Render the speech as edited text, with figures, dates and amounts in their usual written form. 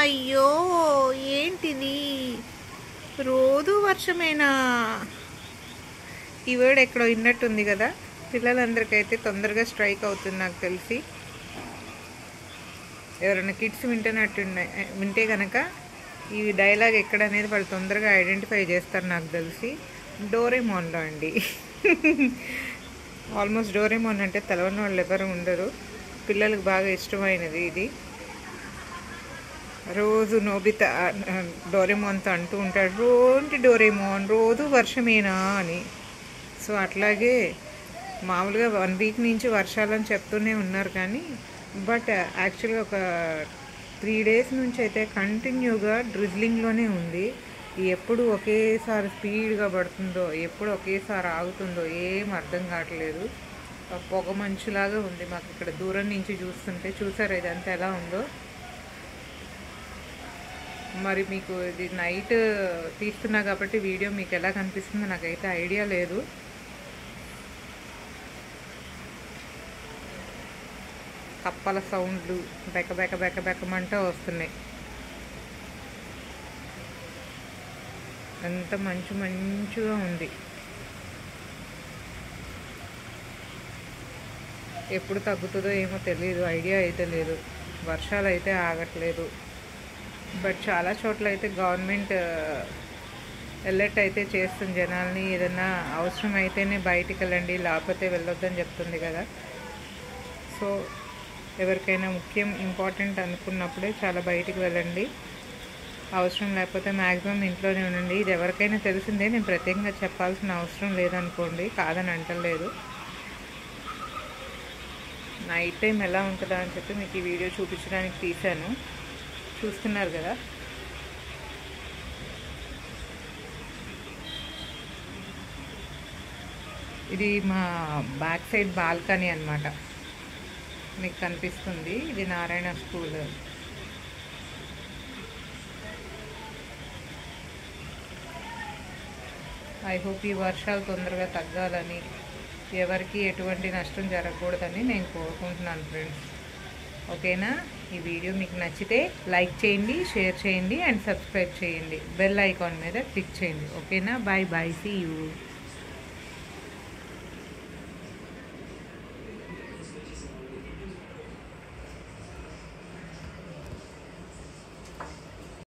అయ్యో ఏంటిది రోజు వర్షమేనా? ఈ వర్డ్ ఎక్కడో విన్నట్టుంది కదా. పిల్లలందరికైతే తొందరగా స్ట్రైక్ అవుతుంది నాకు తెలిసి. ఎవరైనా కిడ్స్ వింటే కనుక ఈ డైలాగ్ ఎక్కడ అనేది వాళ్ళు తొందరగా ఐడెంటిఫై చేస్తారు నాకు తెలిసి. డోరేమోన్లో అండి. ఆల్మోస్ట్ డోరేమోన్ అంటే తెలవని వాళ్ళు ఎవరు ఉండరు. పిల్లలకు బాగా ఇష్టమైనది ఇది. రోజు నోబితా డోరేమోన్తో అంటూ ఉంటాడు, రోంటి డోరేమోన్ రోజు వర్షమేనా అని. సో అట్లాగే మామూలుగా 1 వీక్ నుంచి వర్షాలని చెప్తూనే ఉన్నారు, కానీ బట్ యాక్చువల్గా ఒక 3 డేస్ నుంచి అయితే కంటిన్యూగా డ్రిజ్లింగ్లోనే ఉంది. ఎప్పుడు ఒకేసారి స్పీడ్గా పడుతుందో, ఎప్పుడు ఒకేసారి ఆగుతుందో ఏం అర్థం కావట్లేదు. పొగ మంచులాగా ఉంది మాకు ఇక్కడ దూరం నుంచి చూస్తుంటే. చూసారా ఇదంతా ఎలా ఉందో? మరి మీకు ఇది నైట్ తీస్తున్నా కాబట్టి వీడియో మీకు ఎలా కనిపిస్తుందో నాకైతే ఐడియా లేదు. కప్పల సౌండ్లు బెకమంటూ వస్తున్నాయి. అంత మంచుగా ఉంది. ఎప్పుడు తగ్గుతుందో ఏమో తెలియదు, ఐడియా అయితే లేదు. వర్షాలు అయితే ఆగట్లేదు. బట్ చాలా చోట్ల అయితే గవర్నమెంట్ అలర్ట్ అయితే చేస్తుంది జనాల్ని. ఏదైనా అవసరం అయితేనే బయటికి వెళ్ళండి, లేకపోతే వెళ్ళొద్దని చెప్తుంది కదా. సో ఎవరికైనా ముఖ్యం ఇంపార్టెంట్ అనుకున్నప్పుడే చాలా బయటికి వెళ్ళండి. అవసరం లేకపోతే మ్యాక్సిమం ఇంట్లోనే ఉండండి. ఇది ఎవరికైనా తెలిసిందే, నేను ప్రత్యేకంగా చెప్పాల్సిన అవసరం లేదనుకోండి, కాదని అంటలేదు. నైట్ టైం ఎలా ఉంటుందా అని చెప్పి మీకు ఈ వీడియో చూపించడానికి తీశాను. చూస్తున్నారు కదా. ఇది మా బ్యాక్ సైడ్ బాల్కనీ అన్నమాట. మీకు కనిపిస్తుంది, ఇది నారాయణ స్కూల్. ఐ హోప్ ఈ వర్షాలు తొందరగా తగ్గాలని, ఎవరికి ఎటువంటి నష్టం జరగకూడదని నేను కోరుకుంటున్నాను ఫ్రెండ్స్. ఓకేనా? ఈ వీడియో మీకు నచ్చితే లైక్ చేయండి, షేర్ చేయండి అండ్ సబ్స్క్రైబ్ చేయండి. బెల్ ఐకాన్ మీద క్లిక్ చేయండి. ఓకేనా? Bye, see you.